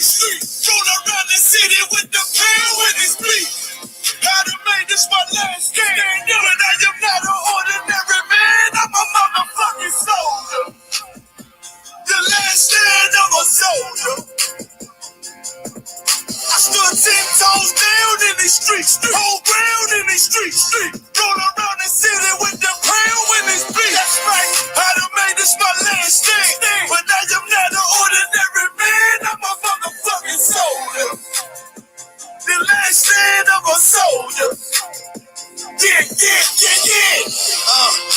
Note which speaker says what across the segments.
Speaker 1: streets. Roll around the city with the pound with his feet. How to make this my last stand. But I am not an ordinary man. I'm a motherfucking soldier. The last stand of a soldier. I stood 10 toes down in these streets, whole ground in these streets. Roll around the city with the pound with his feet. That's right, I done made this my last stand. But I am not an ordinary man, I'm a motherfucking soldier. The last stand of a soldier. Yeah.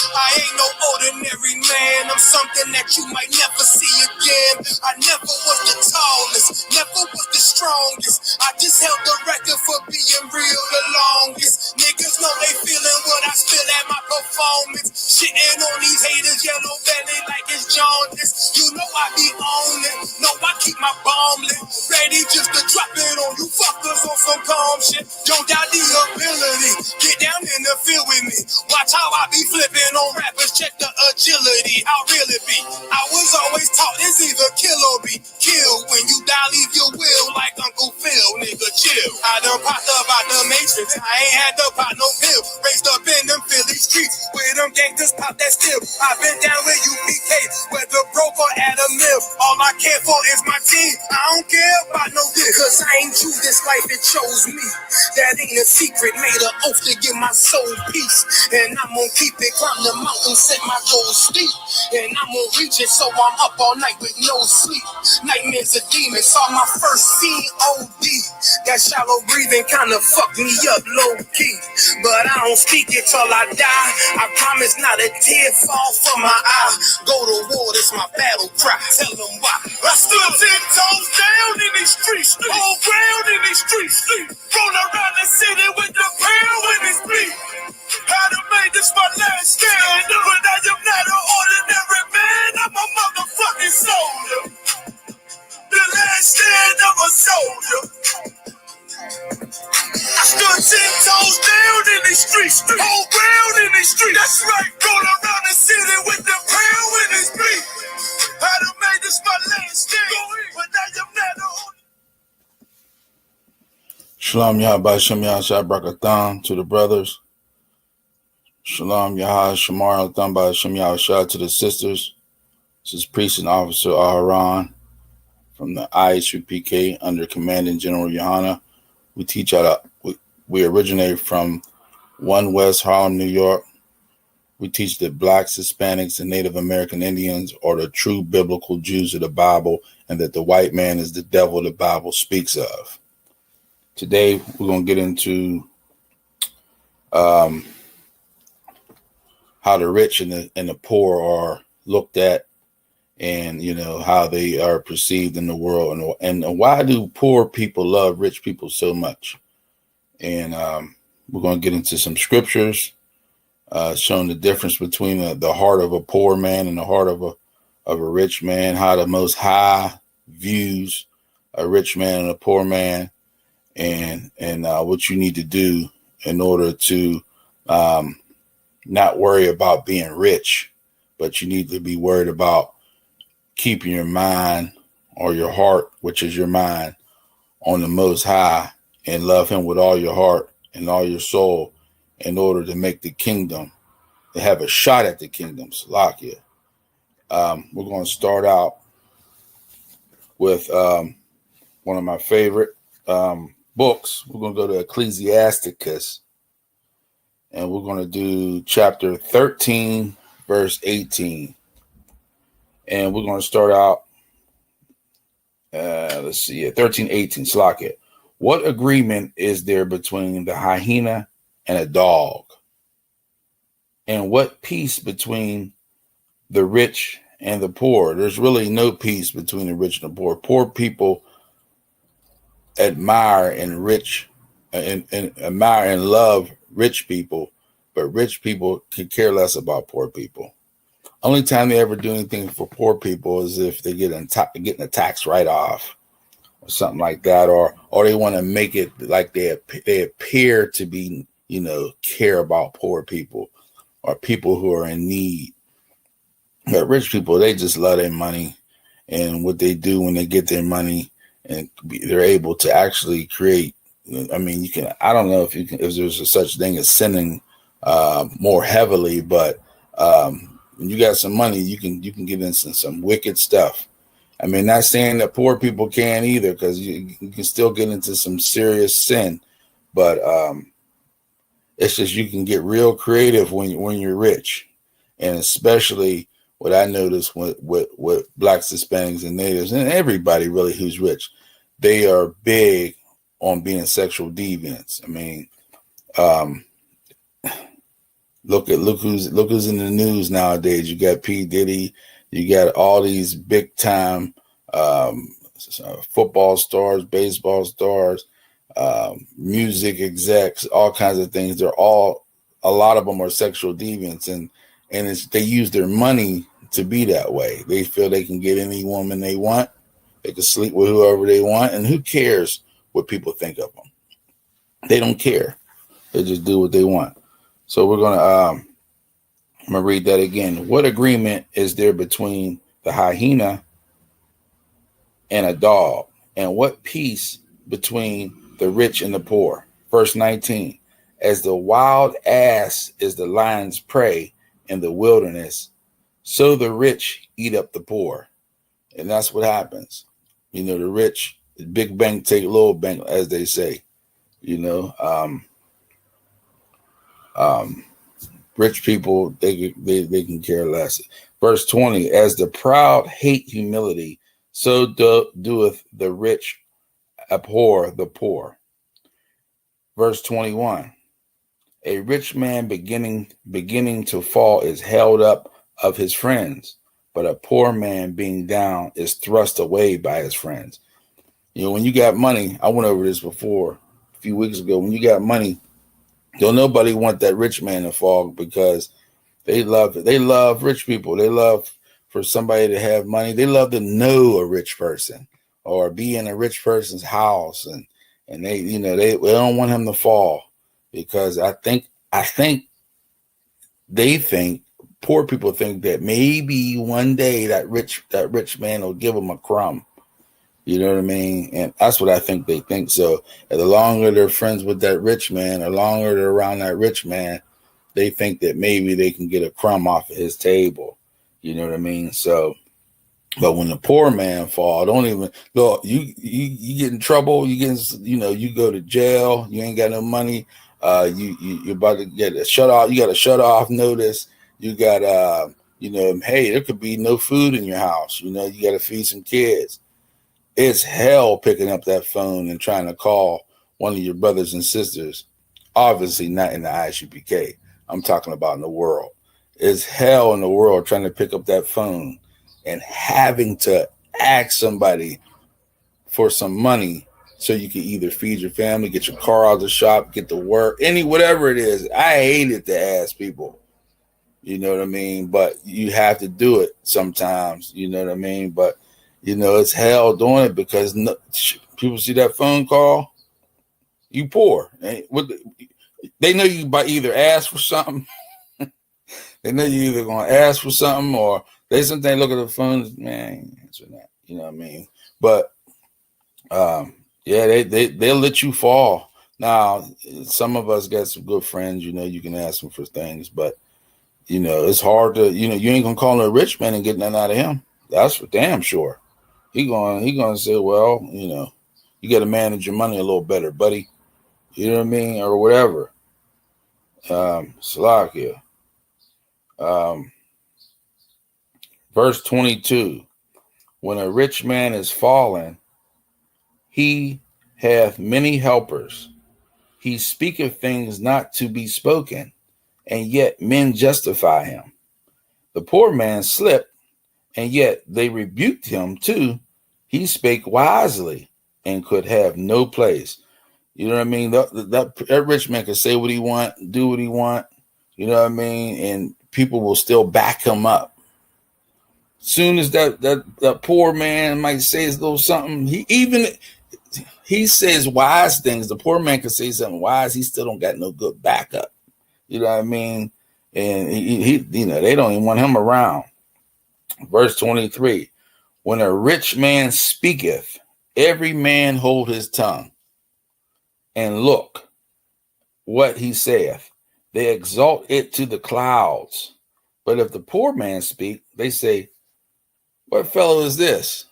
Speaker 1: I ain't no ordinary man. I'm something that you might never see again. I never was the tallest, never was the strongest. I just held the record for being real the longest. Niggas know they feeling what I spill at my performance. Shitting on these haters, yellow belly like it's jaundice. You know I be on it. No, I keep my bomb lit. Ready just to drop it on you fuckers on some calm shit. Don't doubt the ability. Get down in the field with me. Watch how I be flipping on rappers. Check the agility. How real it be? I was always taught it's either kill or be killed. When you die, leave your will like Uncle Phil. Nigga, chill. I done popped up out the matrix. I ain't had to pop no pill. Raised up in them Philly streets where them gangsters pop that still. I've been down with UPK, whether broke or at a mill. All I care for is my team. I don't care about no dick. Cause I ain't choose this life, it chose me. That ain't a secret. Made an oath to give my soul peace. And I'm gonna keep it. Climb the mountain, set my goals steep. And I'm gonna reach it, so I'm up all night with no sleep. Nightmares of demons. Saw my first COD. That shallow breathing kinda fucked me up low key. But I don't speak it till I die. I promise not a tear fall from my eye. Go to war, that's my battle cry. Tell them why. I stood 10 toes down in these streets. Whole ground in these streets. Roll around the city with the pound with his feet. I done made this my last stand. But I am not an ordinary man. I'm a motherfucking soldier. The last stand of a soldier. I stood 10 toes down in these streets, whole ground in these streets. That's right, roll around the city with the pound with his feet. I done made this my last stand, but I am not the
Speaker 2: Shalom Yahweh Shem Yahshua Brakatham to the brothers. Shalom Yahweh Shamar Tham by Shem Yahshua to the sisters. This is Priest and Officer Aharon from the IHUPK under Commanding General Yohana. We teach we originate from 1 West Harlem, New York. We teach that blacks, Hispanics, and Native American Indians are the true biblical Jews of the Bible, and that the white man is the devil the Bible speaks of. Today, we're going to get into how the rich and the poor are looked at, and how they are perceived in the world, and why do poor people love rich people so much. And we're going to get into some scriptures showing the difference between the heart of a poor man and the heart of a rich man, how the Most High views a rich man and a poor man, and what you need to do in order to not worry about being rich, but you need to be worried about keeping your mind, or your heart, which is your mind, on the Most High, and love him with all your heart and all your soul in order to make the kingdom, to have a shot at the kingdom. Salakia. We're going to start out with one of my favorite books. We're going to go to Ecclesiasticus, and we're going to do chapter 13, verse 18. And we're going to start out, 13:18, Slakia. What agreement is there between the hyena and a dog? And what peace between the rich and the poor? There's really no peace between the rich and the poor. Poor people admire and admire and love rich people, but rich people could care less about poor people. Only time they ever do anything for poor people is if they getting a tax write-off or something like that, or they want to make it like they appear to be, care about poor people or people who are in need. But rich people, they just love their money and what they do when they get their money, and they're able to actually create. I mean, you can. I don't know if there's a such thing as sinning more heavily, but when you got some money, you can get into some wicked stuff. I mean, not saying that poor people can either, because you can still get into some serious sin, but it's just you can get real creative when you're rich, and especially what I noticed with blacks, Hispanics, and natives, and everybody really who's rich, they are big on being sexual deviants. I mean, look who's in the news nowadays. You got P. Diddy, you got all these big time football stars, baseball stars, music execs, all kinds of things. A lot of them are sexual deviants, and they use their money to be that way. They feel they can get any woman they want. They can sleep with whoever they want, and who cares what people think of them? They don't care. They just do what they want. So we're gonna I'm gonna read that again. What agreement is there between the hyena and a dog? And what peace between the rich and the poor? Verse 19. As the wild ass is the lion's prey in the wilderness, so the rich eat up the poor. And that's what happens. You know, the rich, big bank take little bank, as they say. You know, rich people, they can care less. Verse 20, as the proud hate humility, so doeth the rich abhor the poor. Verse 21, a rich man beginning to fall is held up of his friends, but a poor man being down is thrust away by his friends. You know, when you got money, I went over this before a few weeks ago. When you got money, don't nobody want that rich man to fall, because they love rich people. They love for somebody to have money. They love to know a rich person or be in a rich person's house, and they don't want him to fall, because I think they think, poor people think, that maybe one day that rich man will give them a crumb. You know what I mean? And that's what I think they think. So the longer they're friends with that rich man, the longer they're around that rich man, they think that maybe they can get a crumb off of his table. You know what I mean? So, but when the poor man fall, don't even look. You get in trouble. You go to jail. You ain't got no money. You're about to get a shut off. You got a shut off notice. You got hey, there could be no food in your house. You got to feed some kids. It's hell picking up that phone and trying to call one of your brothers and sisters. Obviously not in the ISUPK. I'm talking about in the world. It's hell in the world trying to pick up that phone and having to ask somebody for some money so you can either feed your family, get your car out of the shop, get to work, whatever it is. I hate it to ask people. You know what I mean? But you have to do it sometimes. You know what I mean? But it's hell doing it, because people see that phone call, you poor. They know you by either ask for something. They know you either going to ask for something, or they sometimes look at the phone, man, answer that. You know what I mean? But they'll let you fall. Now, some of us got some good friends. You can ask them for things, but it's hard to. You ain't gonna call him a rich man and get nothing out of him. That's for damn sure. He gonna say, well, you got to manage your money a little better, buddy. You know what I mean, or whatever. Salakia. Verse 22. When a rich man is fallen, he hath many helpers. He speaketh things not to be spoken, and yet men justify him. The poor man slipped, and yet they rebuked him too. He spake wisely and could have no place. You know what I mean? That rich man can say what he want, do what he want. You know what I mean? And people will still back him up. Soon as that poor man might say a little something, he says wise things. The poor man can say something wise. He still don't got no good backup. You know what I mean? And he they don't even want him around. Verse 23. When a rich man speaketh, every man hold his tongue, and look what he saith. They exalt it to the clouds. But if the poor man speak, they say, what fellow is this?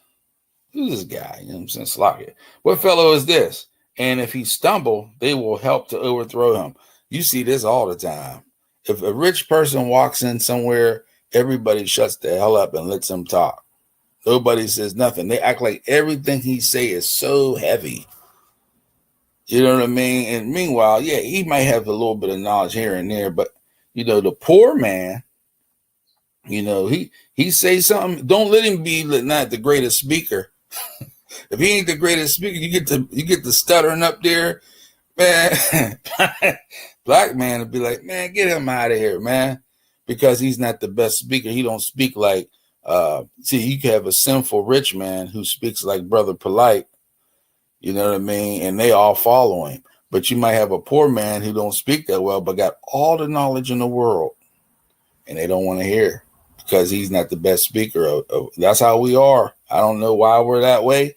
Speaker 2: Who's this guy? You know what I'm saying? Slock it. What fellow is this? And if he stumble, they will help to overthrow him. You see this all the time. If a rich person walks in somewhere, everybody shuts the hell up and lets him talk. Nobody says nothing. They act like everything he say is so heavy. You know what I mean? And meanwhile, yeah, he might have a little bit of knowledge here and there, but you know, the poor man, you know, he say something. Don't let him be not the greatest speaker. If he ain't the greatest speaker, you get the stuttering up there, man. Black man would be like, man, get him out of here, man, because he's not the best speaker. He don't speak like. See, you can have a sinful rich man who speaks like Brother Polite. You know what I mean? And they all follow him. But you might have a poor man who don't speak that well, but got all the knowledge in the world, and they don't want to hear because he's not the best speaker. That's how we are. I don't know why we're that way,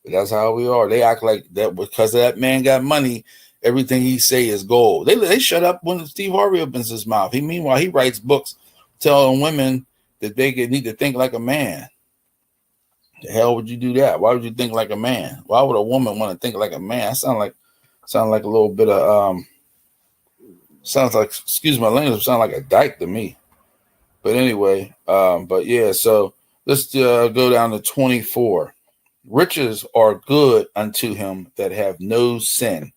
Speaker 2: but that's how we are. They act like that because that man got money, everything he say is gold. They shut up when Steve Harvey opens his mouth. Meanwhile, he writes books telling women that they need to think like a man. The hell would you do that? Why would you think like a man? Why would a woman want to think like a man? That sound like a little bit of sounds like, excuse my language, sound like a dyke to me. But anyway, but yeah, so let's go down to 24. Riches are good unto him that have no sin,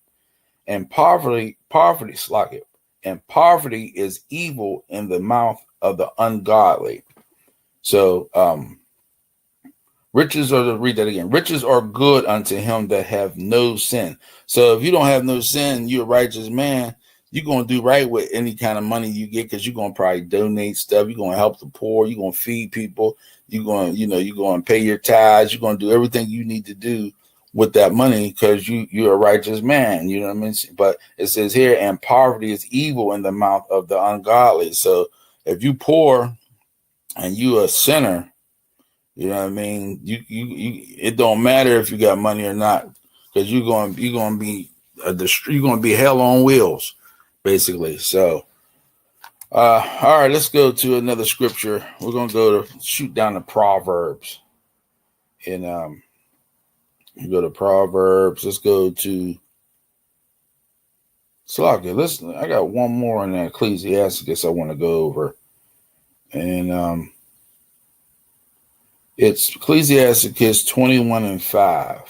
Speaker 2: and poverty slack it, and poverty is evil in the mouth of the ungodly. So riches are, read that again. Riches are good unto him that have no sin. So if you don't have no sin, you're a righteous man. You're going to do right with any kind of money you get because you're going to probably donate stuff. You're going to help the poor. You're going to feed people. You're going to pay your tithes. You're going to do everything you need to do with that money because you're a righteous man. You know what I mean? But it says here, and poverty is evil in the mouth of the ungodly. So if you poor and you a sinner, you know what I mean? You it don't matter if you got money or not, because you're going to be hell on wheels, basically. So, all right, let's go to another scripture. We're going to go to shoot down to Proverbs, and you go to Proverbs. Let's go to Slovakia. Listen, I got one more in Ecclesiasticus I want to go over, and it's Ecclesiasticus 21:5.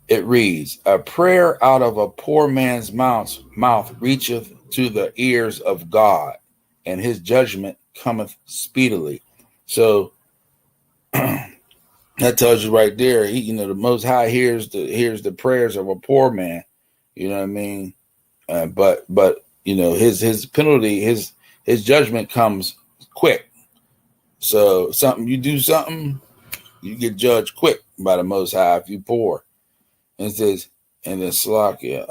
Speaker 2: It reads, a prayer out of a poor man's mouth reacheth to the ears of God, and his judgment cometh speedily. So that tells you right there, the Most High hears the prayers of a poor man. You know what I mean? But his penalty, his judgment comes quick. So you do something, you get judged quick by the Most High if you poor. And it says, and then Slovakia.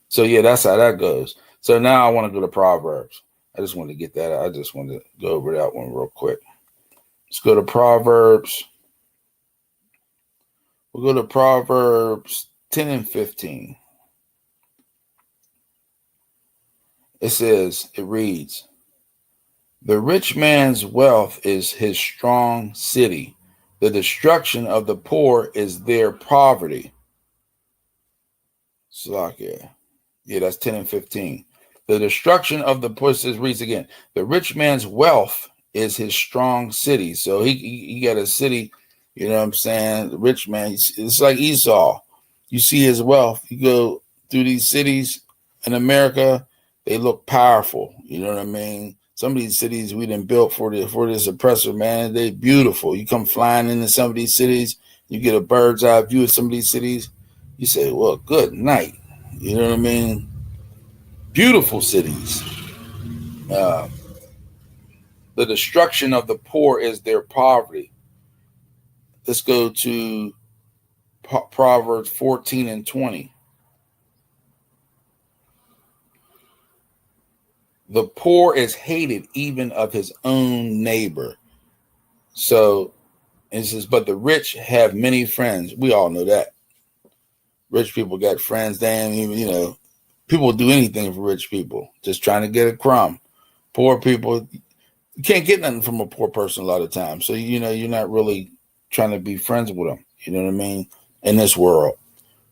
Speaker 2: So yeah, that's how that goes. So now I want to go to Proverbs. I just want to get that out. I just want to go over that one real quick. Let's go to Proverbs. We'll go to Proverbs 10 and 15. It reads, the rich man's wealth is his strong city. The destruction of the poor is their poverty. Slovakia. Yeah, that's 10 and 15. The destruction of the poor, reads again. The rich man's wealth is his strong city. So he got a city, you know what I'm saying? The rich man, it's like Esau. You see his wealth. You go through these cities in America, they look powerful. You know what I mean? Some of these cities we done built for this oppressor, man, they beautiful. You come flying into some of these cities, you get a bird's eye view of some of these cities. You say, well, good night. You know what I mean? Beautiful cities. The destruction of the poor is their poverty. Let's go to Proverbs 14 and 20. The poor is hated even of his own neighbor. So And it says, but the rich have many friends. We all know that. Rich people got friends. They ain't even, people will do anything for rich people, just trying to get a crumb. Poor people, you can't get nothing from a poor person a lot of times. So, you're not really trying to be friends with them. You know what I mean? In this world,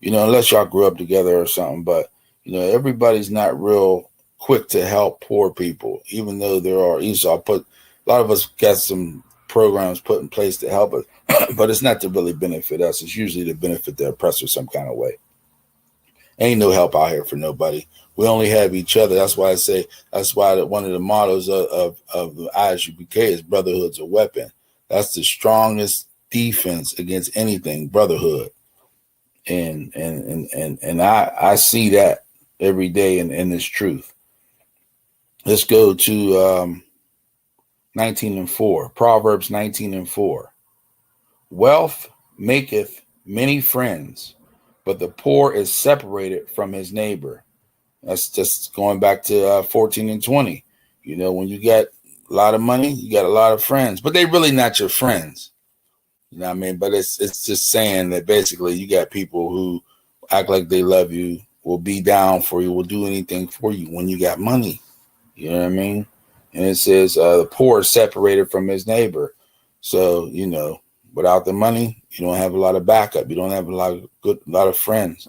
Speaker 2: unless y'all grew up together or something. But, everybody's not real quick to help poor people, even though there are Esau a lot of us got some programs put in place to help us, but it's not to really benefit us. It's usually to benefit the oppressor some kind of way. Ain't no help out here for nobody. We only have each other. That's why one of the mottos of the ISUPK is brotherhood's a weapon. That's the strongest defense against anything, brotherhood. And I see that every day in this truth. Let's go to 19:4, Proverbs 19:4. Wealth maketh many friends, but the poor is separated from his neighbor. That's just going back to 14 and 20. When you got a lot of money, you got a lot of friends, but they really not your friends. You know what I mean? But it's just saying that basically you got people who act like they love you, will be down for you, will do anything for you when you got money. You know what I mean? And it says the poor is separated from his neighbor. So, without the money, you don't have a lot of backup. You don't have a lot of friends,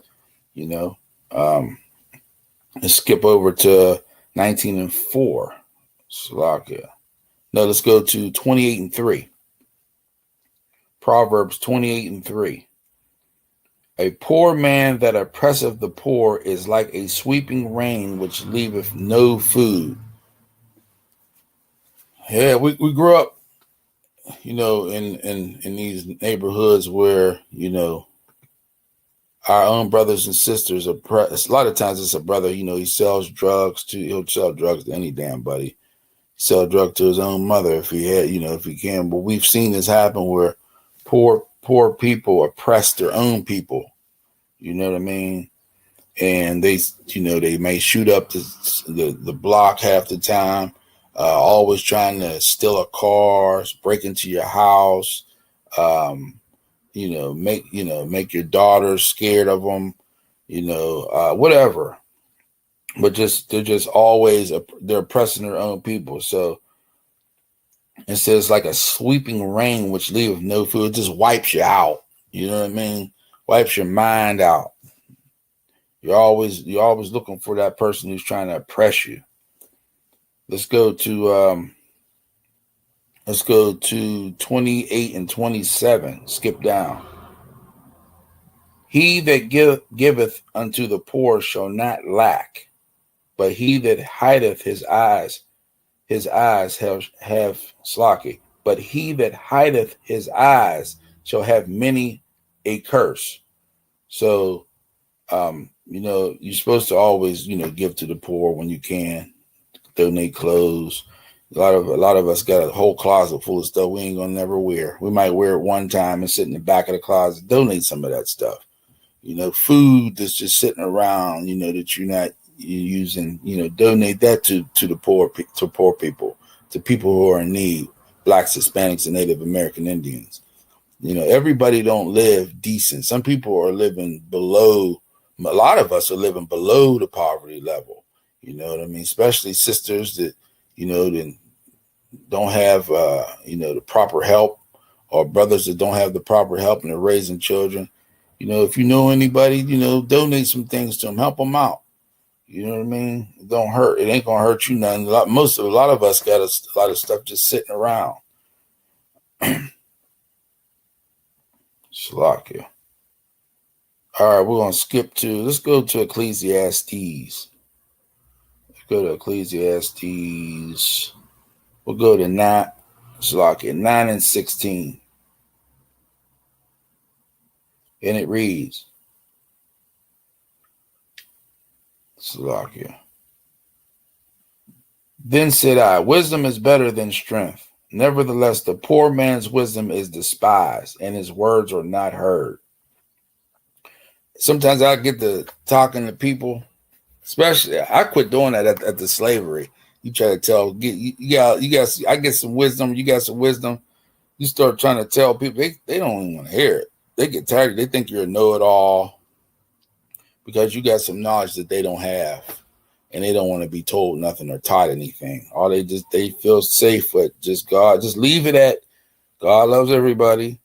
Speaker 2: Let's skip over to 19:4. Slovakia. No, let's go to 28:3. Proverbs 28:3. A poor man that oppresseth the poor is like a sweeping rain which leaveth no food. Yeah, we grew up, in these neighborhoods where, our own brothers and sisters are a lot of times it's a brother, he sells drugs he'll sell drugs to any damn buddy. Sell drugs to his own mother if he had, if he can. But we've seen this happen where poor people oppress their own people. You know what I mean? And they may shoot up the block half the time, always trying to steal a car, break into your house, make your daughter scared of them, whatever. But they're just always they're oppressing their own people. So it says like a sweeping rain which leaveth no food. It just wipes you out. You know what I mean? Wipes your mind out. You're always looking for that person who's trying to oppress you. Let's go to 28 and 27. Skip down. He that giveth unto the poor shall not lack, but he that hideth his eyes have slocky. But he that hideth his eyes shall have many a curse. So, you're supposed to always, give to the poor when you can. Donate clothes. A lot of us got a whole closet full of stuff we ain't gonna never wear. We might wear it one time and sit in the back of the closet. Donate some of that stuff. Food that's just sitting around, that you're not using. Donate that to the poor people, to people who are in need, Blacks, Hispanics, and Native American Indians. Everybody don't live decent. Some people are living below. A lot of us are living below the poverty level. You know what I mean? Especially sisters that, that don't have, the proper help, or brothers that don't have the proper help and they're raising children. If you know anybody, donate some things to them, help them out. You know what I mean? It don't hurt. It ain't going to hurt you none. A lot of us got a lot of stuff just sitting around. Slovakia. All right, we're going to let's go to Ecclesiastes. Let's go to Ecclesiastes. We'll go to 9 and 16. And it reads, Slovakia. Then said I, wisdom is better than strength. Nevertheless, the poor man's wisdom is despised, and his words are not heard. Sometimes I get to talking to people, especially I quit doing that at the slavery. You try to tell, I get some wisdom, you got some wisdom. You start trying to tell people, they don't even want to hear it. They get tired. They think you're a know-it-all because you got some knowledge that they don't have, and they don't want to be told nothing or taught anything. All they feel safe with just God. Just leave it at God loves everybody.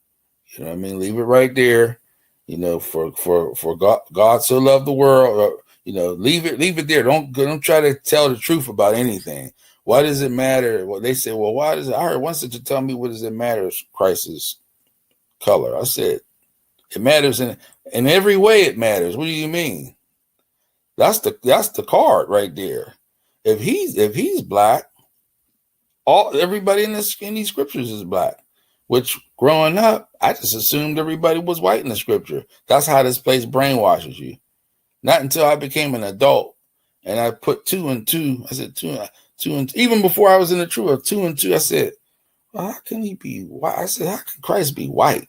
Speaker 2: You know what I mean? Leave it right there. You know, for God so loved the world. Or, you know, leave it there. Don't try to tell the truth about anything. Why does it matter? Well, they say, well, why does it? I heard one sister tell me, what does it matter? Christ's color. I said, it matters in every way. It matters. What do you mean? That's the card right there. If he's black, everybody in these scriptures is black. Which growing up, I just assumed everybody was white in the scripture. That's how this place brainwashes you. Not until I became an adult and I put 2 and 2. I said 2 and even before I was in the truth, 2 and 2. I said, well, how can he be white? I said, how can Christ be white?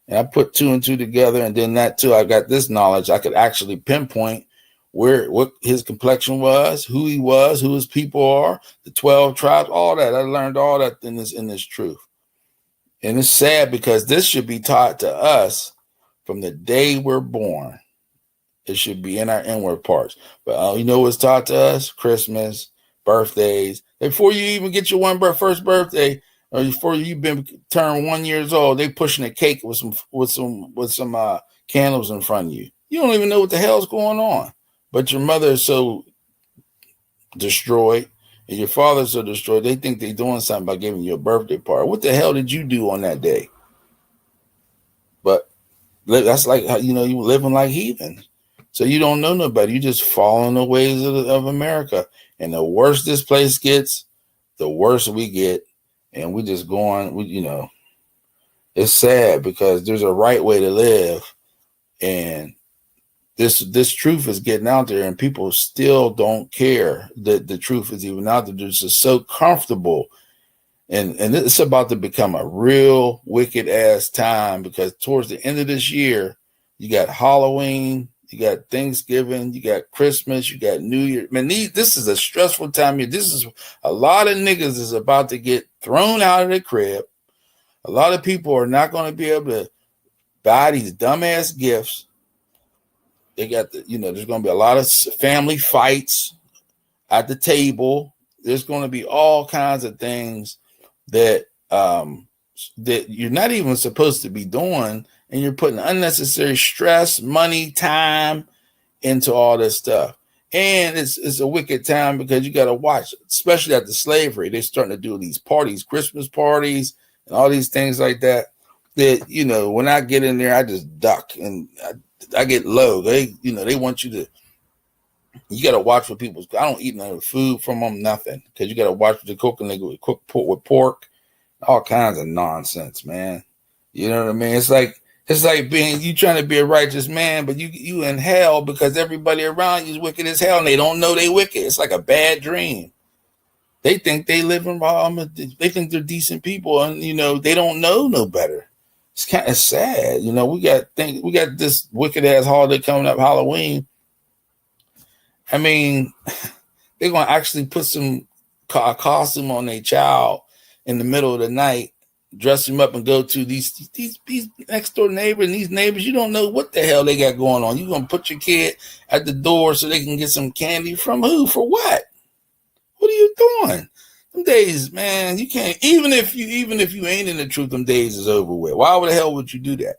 Speaker 2: And I put 2 and 2 together, and then that too, I got this knowledge. I could actually pinpoint what his complexion was, who he was, who his people are, the 12 tribes, all that. I learned all that in this truth. And it's sad because this should be taught to us from the day we're born. It should be in our inward parts. But you know what's taught to us? Christmas, birthdays. Before you even get your first birthday, or before you've been turned 1 year old, they pushing a cake with some candles in front of you. You don't even know what the hell's going on. But your mother is so destroyed, and your father's so destroyed, they think they're doing something by giving you a birthday party. What the hell did you do on that day? But that's like how, you know, you living like heathens. So you don't know nobody. You just follow in the ways of America. And the worse this place gets, the worse we get. And we just go on, you know, it's sad because there's a right way to live. And this truth is getting out there, and people still don't care that the truth is even out there. They're just so comfortable. And it's about to become a real wicked ass time, because towards the end of this year, you got Halloween, you got Thanksgiving, you got Christmas, you got New Year. Man, this is a stressful time here. This is a lot of niggas is about to get thrown out of the crib. A lot of people are not going to be able to buy these dumbass gifts. They got there's going to be a lot of family fights at the table. There's going to be all kinds of things that that you're not even supposed to be doing, and you're putting unnecessary stress, money, time into all this stuff. And it's a wicked time because you got to watch, especially after slavery. They're starting to do these parties, Christmas parties, and all these things like that. That, you know, when I get in there, I just duck and I get low. They want you got to watch for people. I don't eat none of the food from them, nothing, because you got to watch what they're cooking. They cook with pork, all kinds of nonsense, man. You know what I mean? It's like being, you trying to be a righteous man, but you in hell because everybody around you is wicked as hell, and they don't know they wicked. It's like a bad dream. They think they live in, they think they're decent people, and they don't know no better. It's kind of sad. We got this wicked ass holiday coming up, Halloween. I mean, they're gonna actually put some costume on their child in the middle of the night, dress him up, and go to these next door neighbors, and these neighbors, you don't know what the hell they got going on. You're gonna put your kid at the door so they can get some candy from who? For what? What are you doing? Them days, man, you can't, even if you ain't in the truth, them days is over with. Why the hell would you do that?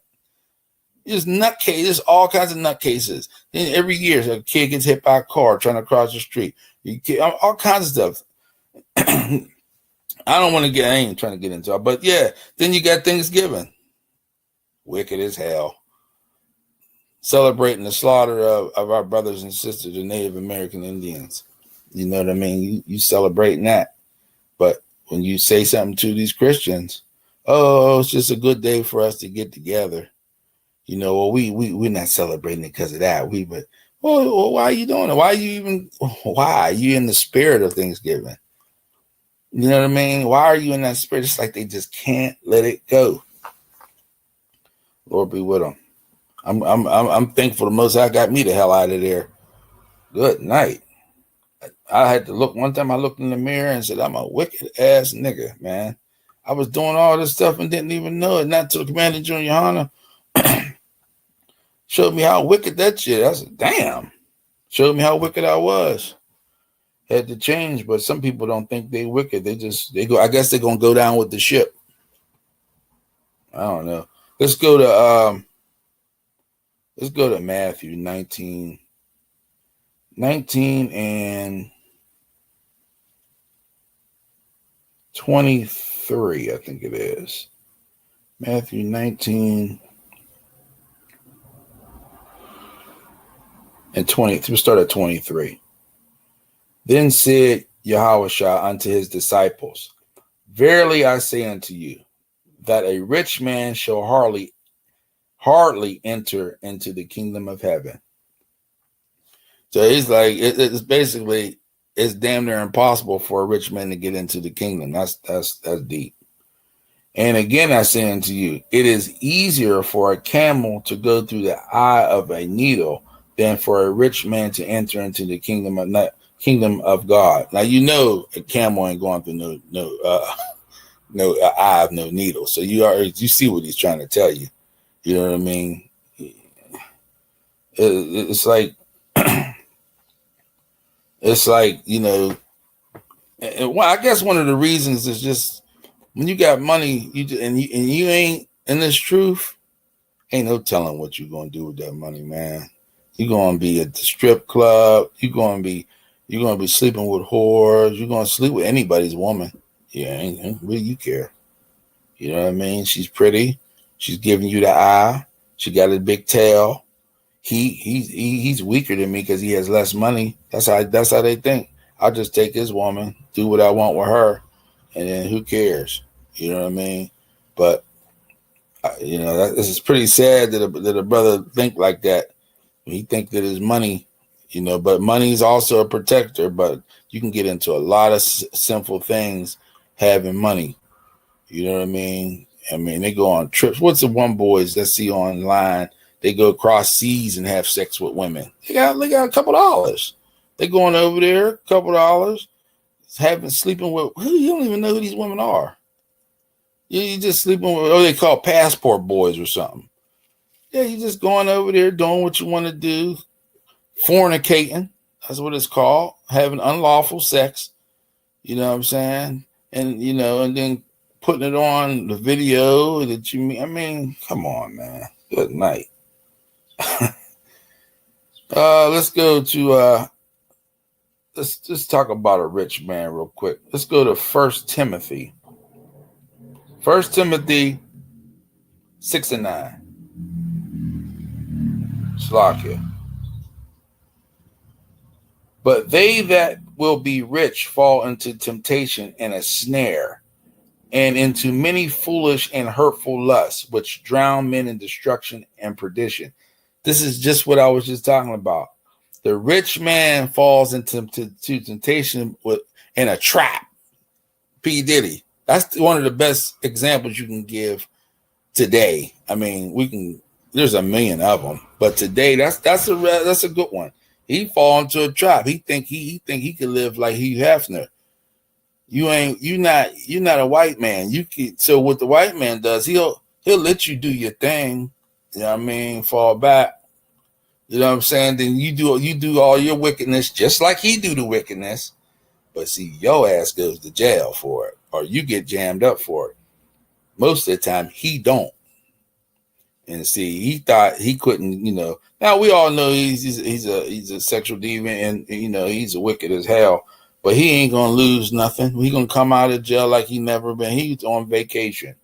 Speaker 2: There's nutcases, there's all kinds of nutcases. Then every year a kid gets hit by a car trying to cross the street. All kinds of stuff. I ain't trying to get into it, but yeah, then you got Thanksgiving. Wicked as hell. Celebrating the slaughter of our brothers and sisters, the Native American Indians. You know what I mean? You celebrating that. But when you say something to these Christians, oh, it's just a good day for us to get together. We're not celebrating it because of that. Well, why are you doing it? Why are you in the spirit of Thanksgiving? You know what I mean? Why are you in that spirit? It's like they just can't let it go. Lord be with them. I'm thankful the Most High got me the hell out of there. Good night. I had to look. One time I looked in the mirror and said, I'm a wicked ass nigga, man. I was doing all this stuff and didn't even know it. Not till Commander Junior Hunter showed me how wicked that shit. I said, damn. Showed me how wicked I was. Had to change, but some people don't think they wicked. They go. I guess they're gonna go down with the ship. I don't know. Let's go to Matthew 19 and 23, I think it is. Matthew 19 and 20. We'll start at 23. Then said Yahushua unto his disciples, verily I say unto you, that a rich man shall hardly enter into the kingdom of heaven. So he's like, it's basically, it's damn near impossible for a rich man to get into the kingdom. That's deep. And again, I say unto you, it is easier for a camel to go through the eye of a needle than for a rich man to enter into the kingdom of God. Now, you know, a camel ain't going through no eye of no needle. So you see what he's trying to tell you. You know what I mean? It's like, it's like, you know, well, I guess one of the reasons is just when you got money, you ain't in this truth, ain't no telling what you're gonna do with that money, man. You're gonna be at the strip club. You're gonna be sleeping with whores. You're gonna sleep with anybody's woman. Yeah, ain't really you care. You know what I mean? She's pretty. She's giving you the eye. She got a big tail. He's weaker than me because he has less money. That's how they think. I'll just take his woman, do what I want with her, and then who cares? You know what I mean? But you know, this is pretty sad that a brother think like that. He think that his money, you know, but money is also a protector. But you can get into a lot of sinful things having money. You know what I mean? I mean, they go on trips. What's the one boys that see online? They go across seas and have sex with women. They got a couple dollars. They going over there, a couple dollars, sleeping with who you don't even know who these women are. You just sleeping with, they call passport boys or something. Yeah, you just going over there doing what you want to do, fornicating. That's what it's called, having unlawful sex. You know what I'm saying? And you know, and then putting it on the video that you mean. I mean, come on, man. Good night. Let's go to let's just talk about a rich man real quick. Let's go to 1 Timothy. 1 Timothy 6 and 9. Slakia. But they that will be rich fall into temptation and a snare, and into many foolish and hurtful lusts, which drown men in destruction and perdition. This is just what I was just talking about. The rich man falls into temptation in a trap. P. Diddy. That's one of the best examples you can give today. I mean, there's a million of them, but today that's a good one. He fall into a trap. He think he can live like Hugh Hefner. You're not a white man. So what the white man does, he'll let you do your thing. You know what I mean? Fall back. You know what I'm saying? Then you do all your wickedness just like he do the wickedness. But see, your ass goes to jail for it, or you get jammed up for it. Most of the time, he don't. And see, he thought he couldn't, you know. Now we all know he's a sexual deviant, and you know he's wicked as hell. But he ain't gonna lose nothing. He gonna come out of jail like he never been. He's on vacation.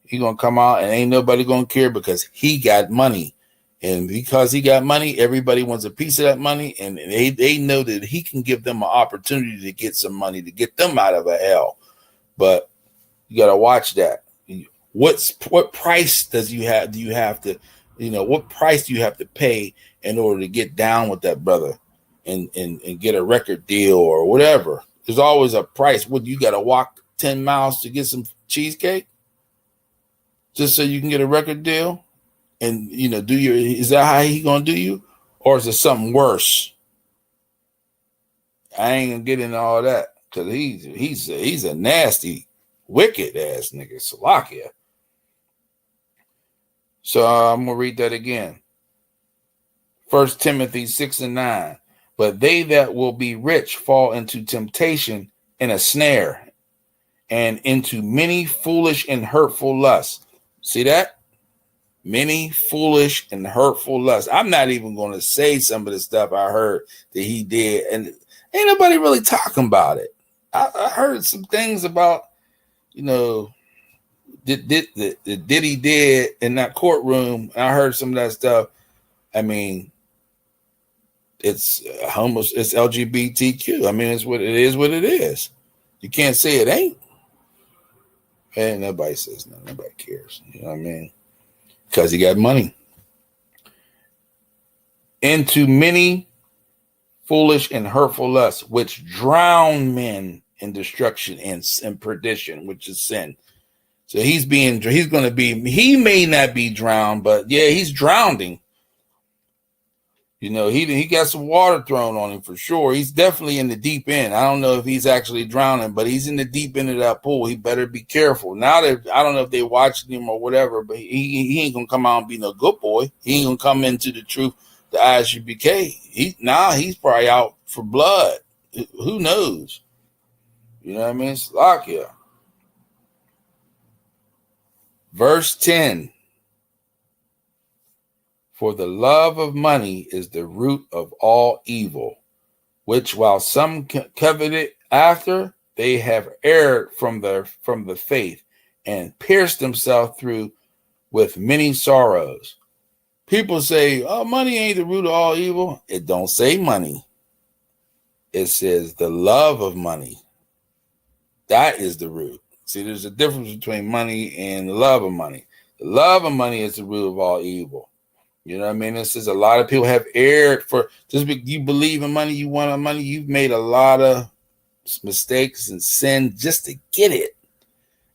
Speaker 2: He gonna come out and ain't nobody gonna care because he got money. And because he got money, everybody wants a piece of that money, and they know that he can give them an opportunity to get some money to get them out of a hell. But you gotta watch that. What price do you have to, you know, what price do you have to pay in order to get down with that brother and get a record deal or whatever? There's always a price. What, you gotta walk 10 miles to get some cheesecake just so you can get a record deal? And you know, is that how he gonna do you, or is it something worse? I ain't gonna get into all that because he's a nasty Wicked ass nigga, Salakia. So I'm going to read that again. 1 Timothy 6:9. But they that will be rich fall into temptation and a snare, and into many foolish and hurtful lusts. See that? Many foolish and hurtful lusts. I'm not even going to say some of the stuff I heard that he did, and ain't nobody really talking about it. I heard some things about, you know, that he did in that courtroom. I heard some of that stuff. I mean, it's it's LGBTQ. I mean, it's what it is. What it is. You can't say it ain't. And nobody says nothing. Nobody cares. You know what I mean? Because he got money. Into many foolish and hurtful lusts, which drown men in destruction and perdition, which is sin. So he may not be drowned, but yeah, he's drowning. You know, he got some water thrown on him for sure. He's definitely in the deep end. I don't know if he's actually drowning, but he's in the deep end of that pool. He better be careful. Now that I don't know if they're watching him or whatever, but he ain't gonna come out and be no good boy. He ain't gonna come into the truth, the ISUBK. He's probably out for blood. Who knows? You know what I mean? Salakia. Verse 10. For the love of money is the root of all evil, which while some coveted after, they have erred from the faith and pierced themselves through with many sorrows. People say, oh, money ain't the root of all evil. It don't say money. It says the love of money. That is the root. See, there's a difference between money and the love of money. The love of money is the root of all evil. You know what I mean? It says a lot of people have erred for just because you believe in money, you want money, you've made a lot of mistakes and sin just to get it.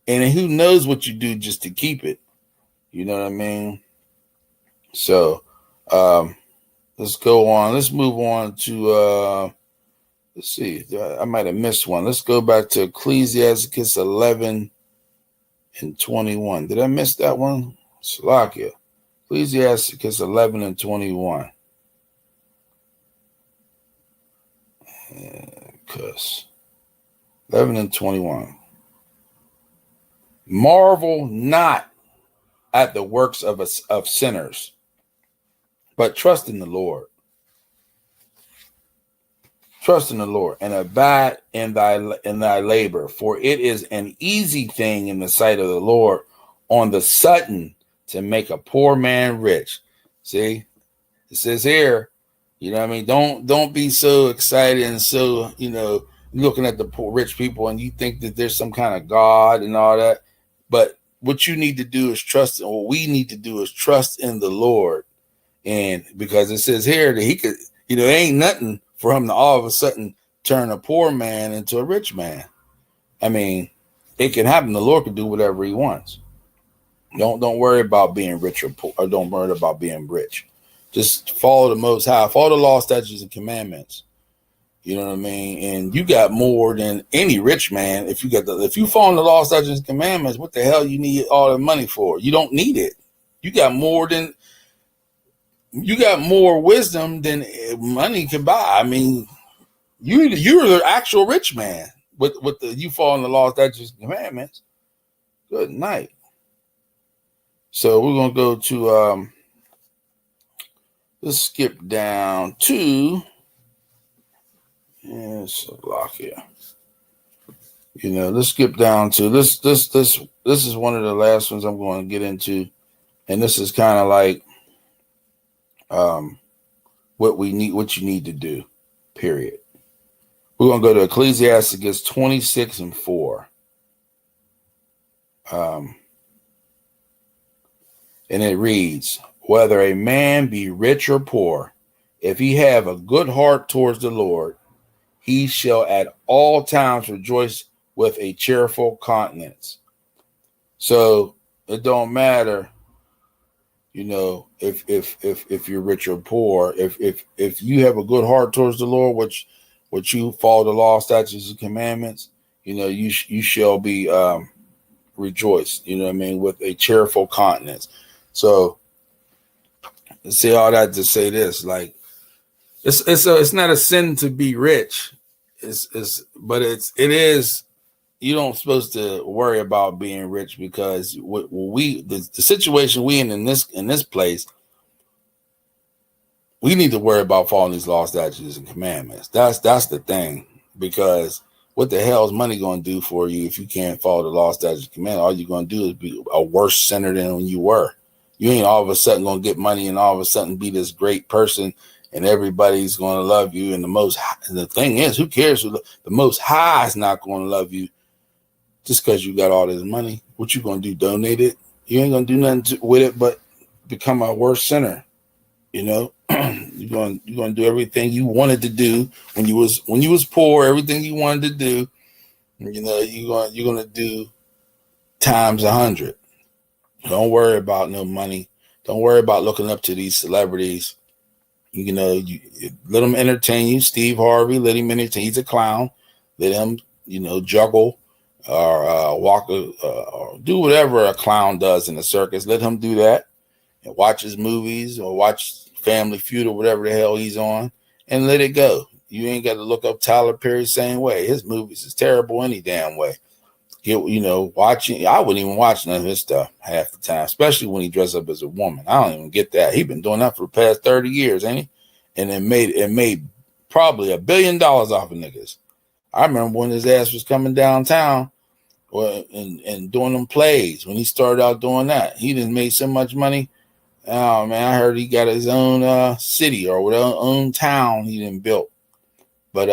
Speaker 2: And who knows what you do just to keep it. You know what I mean? So let's go on. Let's move on to let's see. I might have missed one. Let's go back to Ecclesiastes 11 and 21. Did I miss that one? Salakia. Ecclesiastes 11 and 21. Because 11 and 21. Marvel not at the works of sinners, but trust in the Lord. Trust in the Lord and abide in thy labor, for it is an easy thing in the sight of the Lord on the sudden to make a poor man rich. See, it says here, you know what I mean? Don't be so excited and so, you know, looking at the poor rich people and you think that there's some kind of God and all that. But what you need to do is trust, and what we need to do is trust in the Lord. And because it says here that he could, you know, there ain't nothing for him to all of a sudden turn a poor man into a rich man. I mean, it can happen. The Lord can do whatever he wants. Don't worry about being rich or poor, or don't worry about being rich. Just follow the Most High, follow the law, statutes, and commandments. You know what I mean? And you got more than any rich man. If you follow the law, statutes, and commandments, what the hell you need all the money for? You don't need it. You got more wisdom than money can buy. I mean, you're the actual rich man with you following the law, statutes, and commandments. Good night. So we're going to go to, let's skip down to, Salakia. You know, let's skip down to this is one of the last ones I'm going to get into. And this is kind of like, what you need to do, period. We're going to go to Ecclesiastes 26 and 4. And it reads, whether a man be rich or poor, if he have a good heart towards the Lord, he shall at all times rejoice with a cheerful countenance. So it don't matter, you know, if you're rich or poor, if you have a good heart towards the Lord, which you follow the law, statutes, and commandments, you know, you shall be rejoice, you know what I mean, with a cheerful countenance. So, say all that to say this, like, it's not a sin to be rich, but it is. You don't supposed to worry about being rich, because the situation we in this place, we need to worry about following these laws, statutes, and commandments. That's the thing, because what the hell is money going to do for you if you can't follow the laws, statutes, and commandments? All you're going to do is be a worse sinner than when you were. You ain't all of a sudden going to get money and all of a sudden be this great person and everybody's going to love you. And the thing is, who cares? The Most High is not going to love you just because you got all this money. What you going to do? Donate it? You ain't going to do nothing with it but become a worse sinner. You know, you're going to do everything you wanted to do when you was poor. Everything you wanted to do, you know, you're going to do times 100. Don't worry about no money. Don't worry about looking up to these celebrities. You know, you let them entertain you. Steve Harvey, let him entertain. He's a clown. Let him, you know, juggle or walk or do whatever a clown does in the circus. Let him do that and watch his movies or watch Family Feud or whatever the hell he's on, and let it go. You ain't got to look up Tyler Perry the same way. His movies is terrible any damn way. You know, watching, I wouldn't even watch none of his stuff half the time, especially when he dressed up as a woman. I don't even get that. He's been doing that for the past 30 years, ain't he? And it made probably $1 billion off of niggas. I remember when his ass was coming downtown and doing them plays. When he started out doing that, he done made so much money. Oh man, I heard he got his own city or whatever, own town he done built. But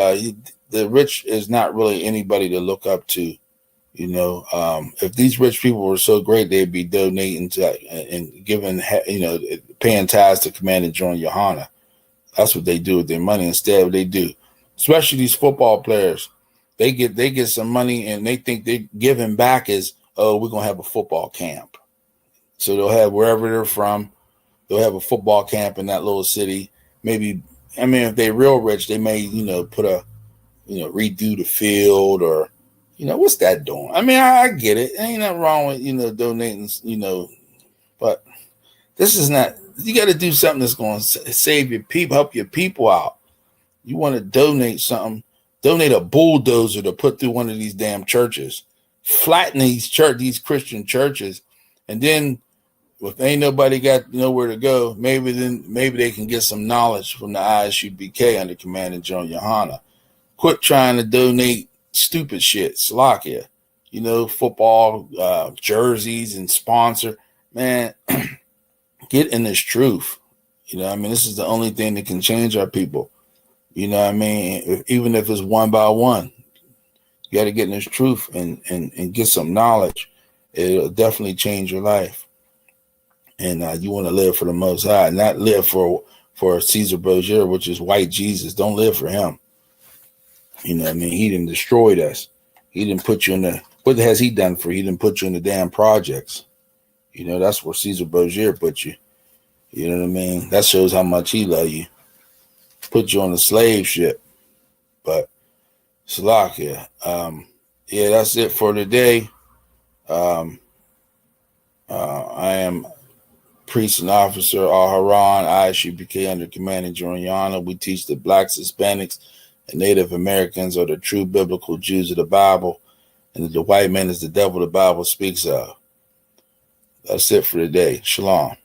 Speaker 2: the rich is not really anybody to look up to. You know, if these rich people were so great, they'd be donating to and giving, you know, paying tithes to Commander John Yohana. That's what they do with their money. Instead, they do, especially these football players. They get some money and they think they giving back is, oh, we're gonna have a football camp. So they'll have wherever they're from, they'll have a football camp in that little city. Maybe, I mean, if they're real rich, they may, you know, redo the field or. You know, what's that doing? I mean, I get it. Ain't nothing wrong with, you know, donating, you know, but this is not, you got to do something that's going to save your people, help your people out. You want to donate something, donate a bulldozer to put through one of these damn churches, flatten these Christian churches. And then if ain't nobody got nowhere to go, maybe they can get some knowledge from the ISUBK under Commander John Yohana. Quit trying to donate stupid shit, Slovakia, you know, football jerseys and sponsor, man. Get in this truth. You know what I mean? This is the only thing that can change our people. You know what I mean? Even if it's one by one, you got to get in this truth and get some knowledge. It'll definitely change your life. And you want to live for the Most High, not live for Caesar Borgia, which is white Jesus. Don't live for him. You know what I mean? He didn't destroy us. He didn't put you in the, what has he done for you? He didn't put you in the damn projects. You know, that's where Caesar Borgia put you. You know what I mean? That shows how much he loved you. Put you on the slave ship. But Slovakia. Yeah, that's it for today. I am priest and officer Al-Haran, ISUBK under Commander Joriana. We teach the blacks, Hispanics, and Native Americans are the true biblical Jews of the Bible, and the white man is the devil the Bible speaks of. That's it for today. Shalom.